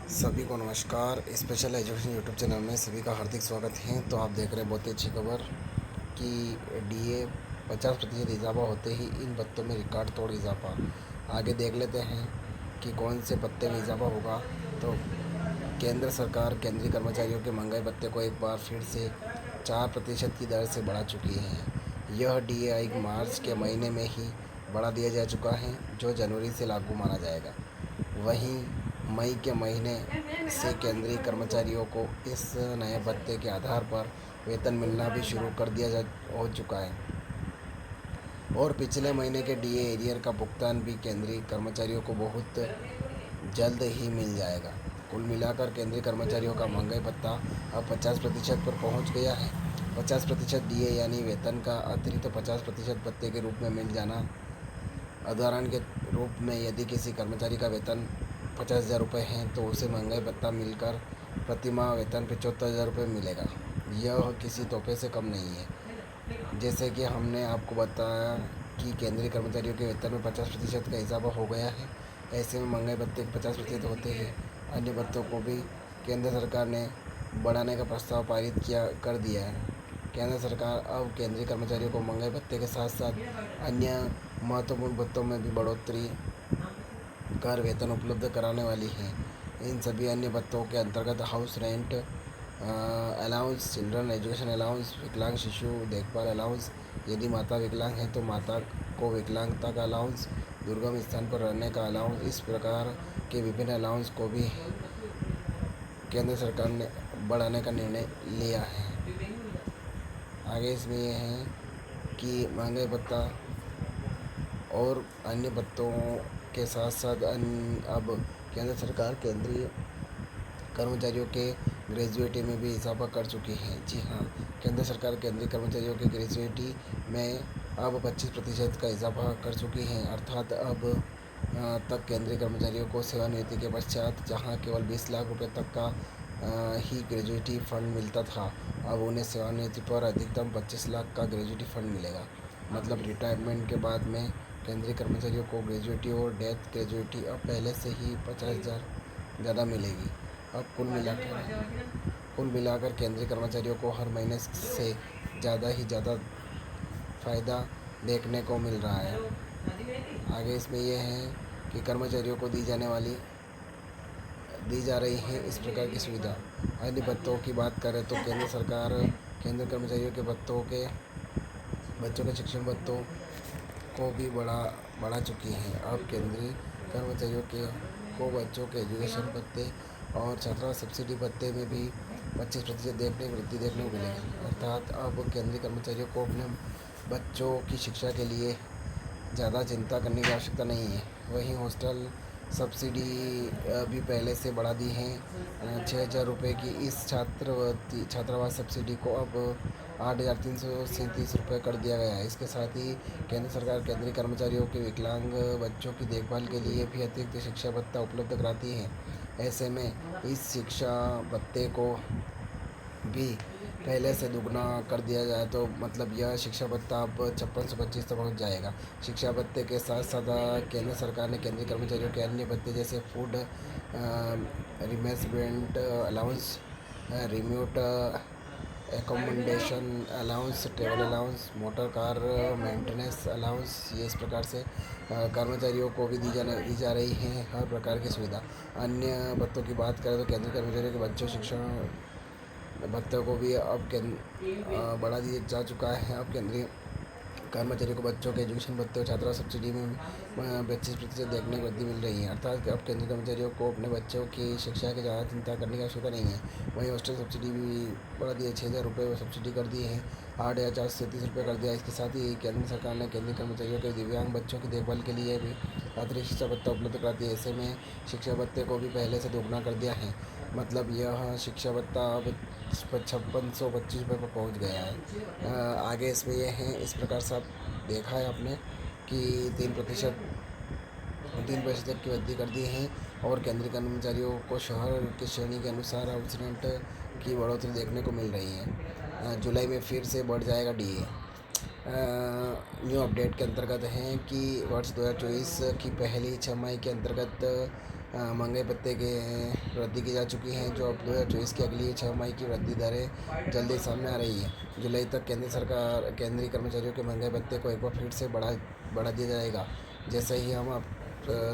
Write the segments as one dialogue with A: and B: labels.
A: सभी को नमस्कार। स्पेशल एजुकेशन यूट्यूब चैनल में सभी का हार्दिक स्वागत है। तो आप देख रहे हैं बहुत ही अच्छी खबर कि डीए 50% इजाफा होते ही इन भत्तों में रिकॉर्ड तोड़ इजाफा। आगे देख लेते हैं कि कौन से भत्ते में इजाफा होगा। तो केंद्र सरकार केंद्रीय कर्मचारियों के महंगाई भत्ते को एक बार फिर से 4% की दर से बढ़ा चुकी है। यह डीए मार्च के महीने में ही बढ़ा दिया जा चुका है, जो जनवरी से लागू माना जाएगा। वहीं मई के महीने से केंद्रीय कर्मचारियों को इस नए भत्ते के आधार पर वेतन मिलना भी शुरू कर दिया जा हो चुका है और पिछले महीने के डीए एरियर का भुगतान भी केंद्रीय कर्मचारियों को बहुत जल्द ही मिल जाएगा। कुल मिलाकर केंद्रीय कर्मचारियों का महंगाई भत्ता अब 50% पर पहुंच गया है। 50% डीए यानी वेतन का अतिरिक्त 50% भत्ते के रूप में मिल जाना। उदाहरण के रूप में यदि किसी कर्मचारी का वेतन 50,000 रुपये है तो उसे महंगाई भत्ता मिलकर प्रति माह वेतन 75,000 रुपये मिलेगा। यह किसी तोहफे से कम नहीं है। जैसे कि हमने आपको बताया कि केंद्रीय कर्मचारियों के वेतन में 50% का इजाफा हो गया है, ऐसे में महंगाई भत्ते 50% होते ही अन्य भत्तों को भी केंद्र सरकार ने बढ़ाने का प्रस्ताव पारित कर दिया है। केंद्र सरकार अब केंद्रीय कर्मचारियों को महंगाई भत्ते के साथ साथ अन्य महत्वपूर्ण भत्तों में भी बढ़ोतरी कर वेतन उपलब्ध कराने वाली है। इन सभी अन्य भत्तों के अंतर्गत house rent allowance, children education allowance, विकलांग शिशु देखभाल अलाउंस, यदि माता विकलांग है तो माता को विकलांगता का अलाउंस, दुर्गम स्थान पर रहने का अलाउंस, इस प्रकार के विभिन्न अलाउंस को भी केंद्र सरकार ने बढ़ाने का निर्णय लिया है। आगे इसमें यह है कि महंगाई भत्ता और अन्य भत्तों के साथ साथ अब केंद्र सरकार केंद्रीय कर्मचारियों के ग्रेजुएटी में भी इजाफा कर चुकी है। जी हाँ, केंद्र सरकार केंद्रीय कर्मचारियों के ग्रेजुएटी में अब 25% का इजाफा कर चुकी है। अर्थात अब तक केंद्रीय कर्मचारियों को सेवानिवृत्ति के पश्चात जहां केवल 20 लाख रुपए तक का ही ग्रेजुएटी फंड मिलता था, अब उन्हें सेवानिवृत्ति पर अधिकतम 25 लाख का ग्रेजुएटी फंड मिलेगा। मतलब रिटायरमेंट के बाद में केंद्रीय कर्मचारियों को ग्रेजुएटी और डेथ ग्रेजुएटी अब पहले से ही 50,000 ज़्यादा मिलेगी। अब कुल मिलाकर केंद्रीय कर्मचारियों को हर महीने से ज़्यादा फ़ायदा देखने को मिल रहा है। आगे इसमें यह है कि कर्मचारियों को दी जा रही है इस प्रकार की सुविधा। अन्य भत्तों की बात करें तो केंद्र सरकार केंद्र कर्मचारियों के बच्चों के शिक्षण भत्तों को भी बढ़ा चुकी है। अब केंद्रीय कर्मचारियों को बच्चों के एजुकेशन भत्ते और छात्रावास सब्सिडी भत्ते में भी 25% वृद्धि देखने को मिलेगी। अर्थात अब केंद्रीय कर्मचारियों को अपने बच्चों की शिक्षा के लिए ज़्यादा चिंता करने की आवश्यकता नहीं है। वहीं हॉस्टल सब्सिडी भी पहले से बढ़ा दी है। 6,000 रुपये की इस छात्रावास सब्सिडी को अब 8,337 रुपये कर दिया गया है। इसके साथ ही केंद्र सरकार केंद्रीय कर्मचारियों के विकलांग बच्चों की देखभाल के लिए भी अतिरिक्त शिक्षा भत्ता उपलब्ध कराती है। ऐसे में इस शिक्षा भत्ते को भी पहले से दुगना कर दिया जाए तो मतलब यह शिक्षा भत्ता अब 5625 तक पहुँच जाएगा। शिक्षा भत्ते के साथ साथ केंद्र सरकार ने केंद्रीय कर्मचारियों के अन्य भत्ते जैसे food reimbursement allowance, remote accommodation allowance, travel allowance, motor car maintenance allowance, ये इस प्रकार से कर्मचारियों को भी दी जा रही है हर प्रकार की सुविधा। अन्य भत्तों की बात करें तो केंद्रीय कर्मचारियों के बच्चों शिक्षण भत्ते को भी अब बढ़ा दिया जा चुका है। अब केंद्रीय कर्मचारियों को बच्चों के एजुकेशन भत्ते और छात्रा सब्सिडी में 25% देखने को वृद्धि मिल रही है। अर्थात अब केंद्रीय कर्मचारियों को अपने बच्चों की शिक्षा की ज़्यादा चिंता करने की आवश्यकता नहीं है। वहीं हॉस्टल सब्सिडी भी बढ़ा दी है, 6,000 रुपये सब्सिडी कर दी है, 8,437 रुपये कर दिया। इसके साथ ही केंद्र सरकार ने केंद्रीय कर्मचारियों के दिव्यांग बच्चों की देखभाल के लिए भी अतिरिक्त शिक्षा भत्ता उपलब्ध कराती है। ऐसे में शिक्षा भत्ते को भी पहले से दोगुना कर दिया है। मतलब यह शिक्षा भत्ता अब 5625 रुपये पर पहुँच गया है। आगे इसमें यह है, इस प्रकार से आप देखा है आपने कि 3% की वृद्धि कर दी है और केंद्रीय कर्मचारियों को शहर की श्रेणी के अनुसार हाउस रेंट की बढ़ोतरी देखने को मिल रही है। जुलाई में फिर से बढ़ जाएगा डीए। न्यू अपडेट के अंतर्गत हैं कि वर्ष 2024 की पहली 6 माह के अंतर्गत महंगाई भत्ते के वृद्धि की जा चुकी है, जो अब 2024 की अगली 6 मई की वृद्धि दरें जल्दी सामने आ रही है। जुलाई तक केंद्रीय कर्मचारियों के महंगाई भत्ते को एक बार फिर से बढ़ा दिया जाएगा। जैसे ही हम अब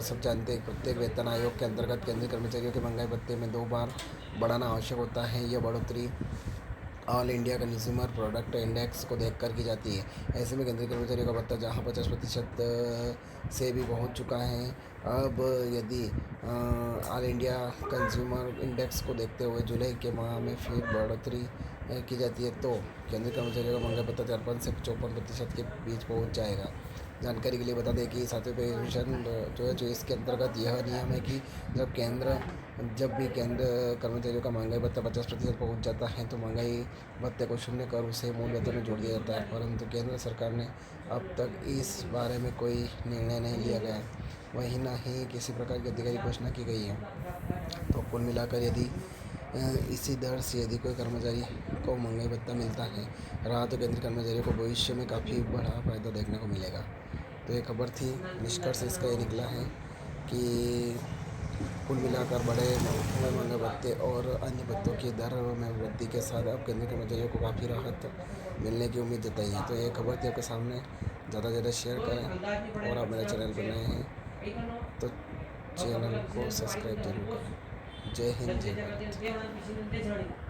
A: सब जानते हैं, प्रत्येक वेतन आयोग के अंतर्गत केंद्रीय कर्मचारियों के महंगाई भत्ते में 2 बार बढ़ाना आवश्यक होता है। यह बढ़ोतरी all India consumer product index को देखकर की जाती है। ऐसे में केंद्रीय कर्मचारियों का भत्ता जहां 50% से भी पहुंच चुका है, अब यदि ऑल इंडिया कंज्यूमर इंडेक्स को देखते हुए जुलाई के माह में फिर बढ़ोतरी की जाती है, तो केंद्रीय कर्मचारियों का महंगा भत्ता 53 से 54% के बीच पहुंच जाएगा। जानकारी के लिए बता दें कि 7वें पेंशन जो है, जो इसके अंतर्गत यह नियम है कि जब भी केंद्र कर्मचारियों का महंगाई भत्ता 50% पहुँच जाता है, तो महंगाई भत्ते को शून्य कर उसे मूल वेतन में जोड़ दिया जाता है। परंतु केंद्र सरकार ने अब तक इस बारे में कोई निर्णय नहीं लिया गया है, वहीं न ही किसी प्रकार की आधिकारिक घोषणा की गई है। तो कुल मिलाकर यदि इसी दर से यदि कोई कर्मचारी को महंगाई भत्ता मिलता है रहा, तो केंद्रीय कर्मचारियों को भविष्य में काफ़ी बड़ा फायदा देखने को मिलेगा। तो ये खबर थी। निष्कर्ष इसका ये निकला है कि कुल मिलाकर बड़े महंगे भत्ते और अन्य भत्तों की दर में वृद्धि के साथ अब केंद्रीय कर्मचारियों को काफ़ी राहत मिलने की उम्मीद जताई है। तो ये खबर थी आपके सामने। ज़्यादा से ज़्यादा शेयर करें, और आप मेरे चैनल पर नए हैं तो चैनल को सब्सक्राइब जरूर करें। जय हिंद, जय भारत।